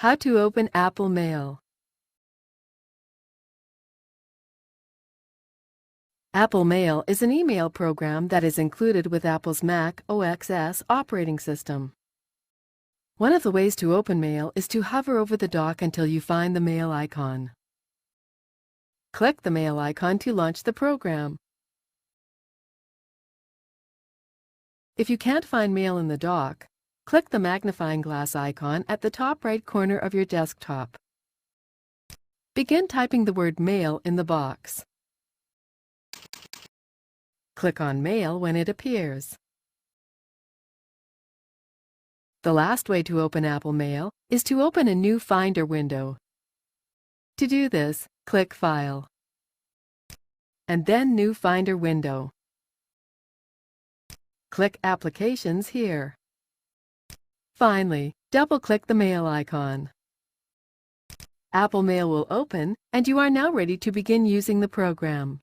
How to open Apple Mail. Apple Mail is an email program that is included with Apple's Mac OS operating system. One of the ways to open Mail is to hover over the dock until you find the Mail icon. Click the Mail icon to launch the program. If you can't find Mail in the dock, click the magnifying glass icon at the top right corner of your desktop. Begin typing the word Mail in the box. Click on Mail when it appears. The last way to open Apple Mail is to open a new Finder window. To do this, click File, and then New Finder window. Click Applications here. Finally, double-click the Mail icon. Apple Mail will open, and you are now ready to begin using the program.